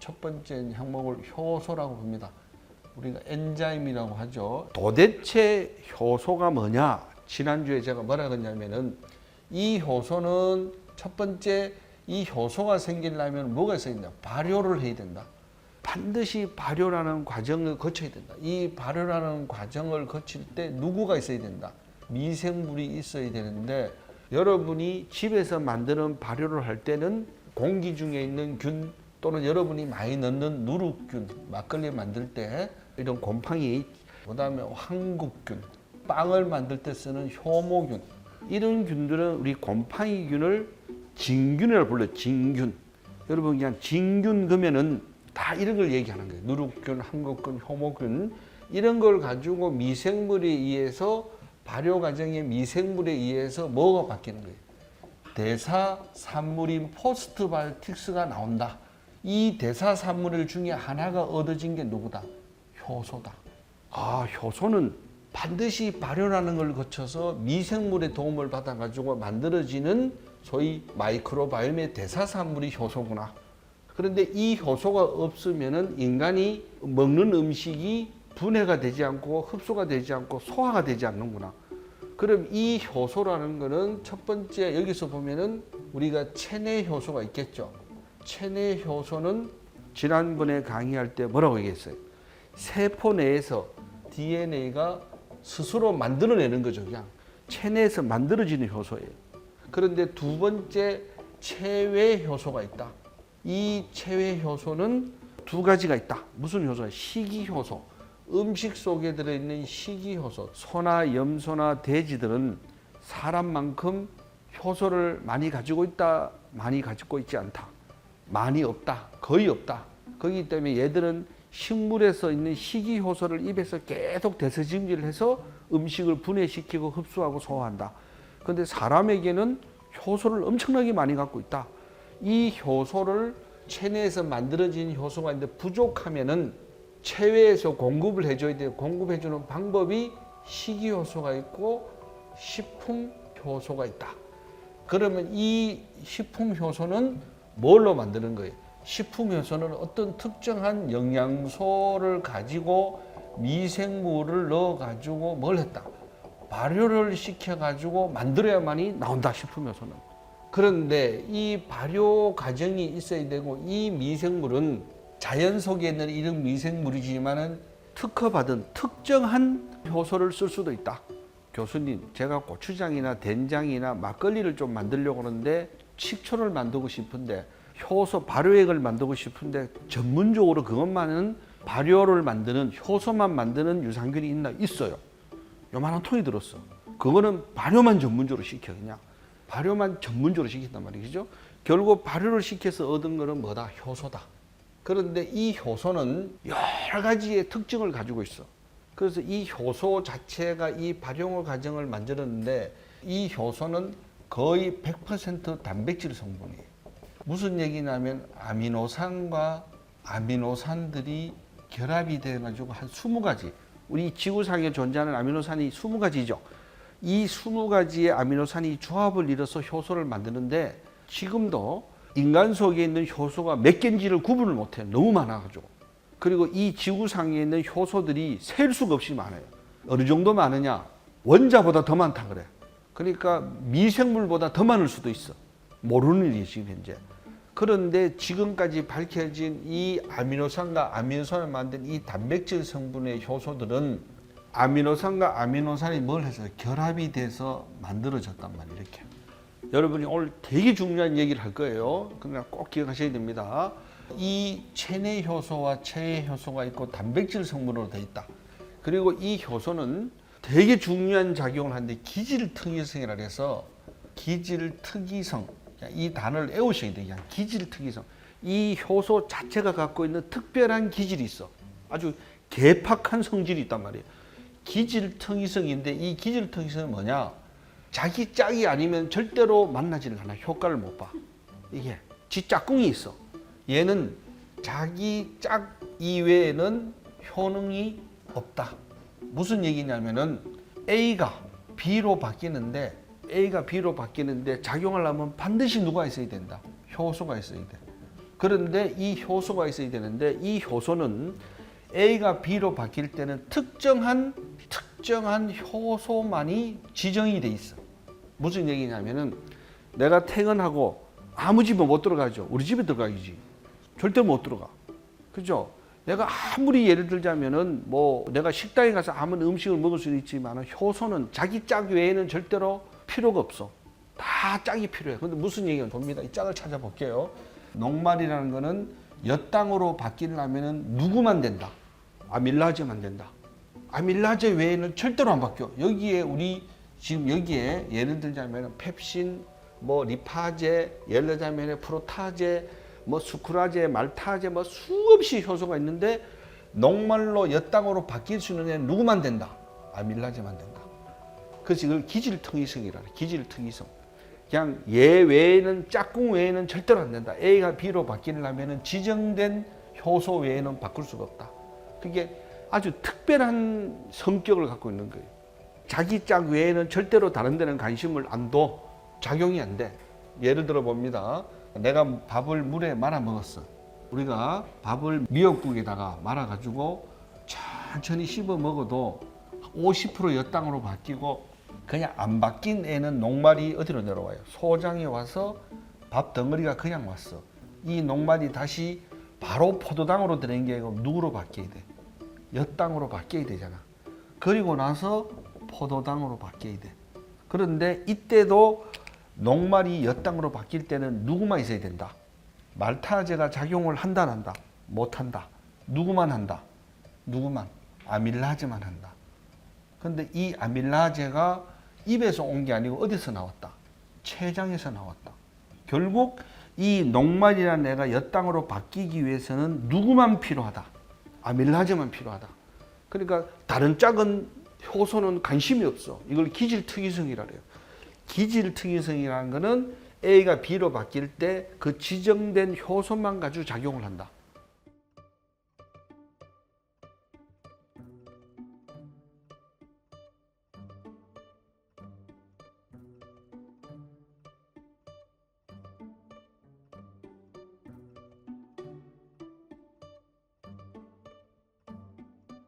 첫 번째 항목을 효소라고 봅니다. 우리가 엔자임이라고 하죠. 도대체 효소가 뭐냐? 지난주에 제가 뭐라 그랬냐면은 이 효소는 첫 번째 이 효소가 생기려면 뭐가 있어야 된다? 발효를 해야 된다. 반드시 발효라는 과정을 거쳐야 된다. 이 발효라는 과정을 거칠 때 누구가 있어야 된다? 미생물이 있어야 되는데 여러분이 집에서 만드는 발효를 할 때는 공기 중에 있는 균 또는 여러분이 많이 넣는 누룩균, 막걸리 만들 때 이런 곰팡이, 그다음에 황국균, 빵을 만들 때 쓰는 효모균, 이런 균들은 우리 곰팡이균을 진균이라고 불러요. 진균. 여러분 그냥 진균 그러면은 다 이런 걸 얘기하는 거예요. 누룩균, 황국균, 효모균 이런 걸 가지고 미생물에 의해서 발효 과정의 미생물에 의해서 뭐가 바뀌는 거예요? 대사산물인 포스트바이오틱스가 나온다. 이 대사산물 중에 하나가 얻어진 게 누구다? 효소다. 아, 효소는 반드시 발효라는 걸 거쳐서 미생물의 도움을 받아가지고 만들어지는 소위 마이크로바이옴의 대사산물이 효소구나. 그런데 이 효소가 없으면은 인간이 먹는 음식이 분해가 되지 않고 흡수가 되지 않고 소화가 되지 않는구나. 그럼 이 효소라는 거는 첫 번째 여기서 보면은 우리가 체내 효소가 있겠죠. 체내 효소는 지난번에 강의할 때 뭐라고 얘기했어요? 세포 내에서 DNA가 스스로 만들어내는 거죠. 그냥 체내에서 만들어지는 효소예요. 그런데 두 번째 체외 효소가 있다. 이 체외 효소는 두 가지가 있다. 무슨 효소야? 식이효소. 음식 속에 들어있는 식이효소. 소나 염소나 돼지들은 사람만큼 효소를 많이 가지고 있다, 많이 가지고 있지 않다. 많이 없다, 거의 없다. 그렇기 때문에 얘들은 식물에서 있는 식이효소를 입에서 계속 대사증지를 해서 음식을 분해시키고 흡수하고 소화한다. 그런데 사람에게는 효소를 엄청나게 많이 갖고 있다. 이 효소를 체내에서 만들어진 효소가 있는데 부족하면은 체외에서 공급을 해줘야 돼요. 공급해주는 방법이 식이효소가 있고 식품효소가 있다. 그러면 이 식품효소는 뭘로 만드는 거예요? 식품효소는 어떤 특정한 영양소를 가지고 미생물을 넣어가지고 뭘 했다? 발효를 시켜가지고 만들어야만이 나온다, 식품효소는. 그런데 이 발효 과정이 있어야 되고 이 미생물은 자연 속에 있는 이런 미생물이지만은 특허받은 특정한 효소를 쓸 수도 있다. 교수님, 제가 고추장이나 된장이나 막걸리를 좀 만들려고 하는데 식초를 만들고 싶은데 효소 발효액을 만들고 싶은데 전문적으로 그것만은 발효를 만드는 효소만 만드는 유산균이 있나? 있어요. 요만한 통이 들었어. 그거는 발효만 전문적으로 시켜. 그냥 발효만 전문적으로 시킨단 말이죠. 결국 발효를 시켜서 얻은 거는 뭐다? 효소다. 그런데 이 효소는 여러 가지의 특징을 가지고 있어. 그래서 이 효소 자체가 이 발효 과정을 만들었는데 이 효소는 거의 100% 단백질 성분이에요. 무슨 얘기냐면 아미노산과 아미노산들이 결합이 돼가지고 한 20가지, 우리 지구상에 존재하는 아미노산이 20가지죠. 이 20가지의 아미노산이 조합을 이뤄서 효소를 만드는데 지금도 인간 속에 있는 효소가 몇 개인지를 구분을 못해요. 너무 많아가지고. 그리고 이 지구상에 있는 효소들이 셀 수가 없이 많아요. 어느 정도 많으냐? 원자보다 더 많다 그래. 그러니까 미생물보다 더 많을 수도 있어. 모르는 일이에요, 지금 현재. 그런데 지금까지 밝혀진 이 아미노산과 아미노산을 만든 이 단백질 성분의 효소들은 아미노산과 아미노산이 뭘 해서 결합이 돼서 만들어졌단 말이에요, 이렇게. 여러분이 오늘 되게 중요한 얘기를 할 거예요. 그러니까 꼭 기억하셔야 됩니다. 이 체내 효소와 체외 효소가 있고 단백질 성분으로 되어 있다. 그리고 이 효소는 되게 중요한 작용을 하는데 기질특이성이라 해서 기질특이성, 이 단어를 외우셔야 돼요. 기질특이성. 이 효소 자체가 갖고 있는 특별한 기질이 있어. 아주 개팍한 성질이 있단 말이에요. 기질특이성인데 이 기질특이성은 뭐냐? 자기 짝이 아니면 절대로 만나지를 않아. 효과를 못 봐. 이게 지 짝꿍이 있어. 얘는 자기 짝 이외에는 효능이 없다. 무슨 얘기냐면은 A가 B로 바뀌는데 작용하려면 반드시 누가 있어야 된다. 효소가 있어야 돼. 그런데 이 효소가 있어야 되는데 이 효소는 A가 B로 바뀔 때는 특정한 효소만이 지정이 돼 있어. 무슨 얘기냐면은 내가 퇴근하고 아무 집에 못 들어가죠. 우리 집에 들어가야지. 절대 못 들어가. 그죠? 내가 아무리 예를 들자면은 뭐 내가 식당에 가서 아무 음식을 먹을 수는 있지만 효소는 자기 짝 외에는 절대로 필요가 없어. 다 짝이 필요해. 근데 무슨 얘기가 돕니다. 이 짝을 찾아볼게요. 녹말이라는 거는 엿당으로 바뀌려면은 누구만 된다. 아밀라제만 된다. 아밀라제 외에는 절대로 안 바뀌어. 여기에 우리 지금 여기에 예를 들자면 펩신, 뭐 리파제, 예를 들자면 프로타제, 뭐 수크라제, 말타제, 뭐 수없이 효소가 있는데 녹말로 엿당으로 바뀔 수 있는 애는 누구만 된다. 아밀라제만 된다. 그래서 이걸 기질특이성이라 그래. 기질특이성. 그냥 얘 외에는 짝꿍 외에는 절대로 안 된다. A가 B로 바뀌려면 지정된 효소 외에는 바꿀 수가 없다. 그게 아주 특별한 성격을 갖고 있는 거예요. 자기 짝 외에는 절대로 다른 데는 관심을 안 둬. 작용이 안 돼. 예를 들어 봅니다. 내가 밥을 물에 말아 먹었어. 우리가 밥을 미역국에다가 말아 가지고 천천히 씹어 먹어도 50% 엿당으로 바뀌고 그냥 안 바뀐 애는 녹말이 어디로 내려와요? 소장에 와서 밥 덩어리가 그냥 왔어. 이 녹말이 다시 바로 포도당으로 들어간 게 아니고 누구로 바뀌어야 돼? 엿당으로 바뀌어야 되잖아. 그리고 나서 포도당으로 바뀌어야 돼. 그런데 이때도 녹말이 엿당으로 바뀔 때는 누구만 있어야 된다. 말타제가 작용을 한다 안 한다? 못한다. 누구만 한다? 누구만? 아밀라제만 한다. 근데 이 아밀라제가 입에서 온 게 아니고 어디서 나왔다? 췌장에서 나왔다. 결국 이 녹말이라는 애가 엿당으로 바뀌기 위해서는 누구만 필요하다? 아밀라제만 필요하다. 그러니까 다른 작은 효소는 관심이 없어. 이걸 기질특이성이라 그래요. 기질특이성이라는 거는 A가 B로 바뀔 때 그 지정된 효소만 가지고 작용을 한다.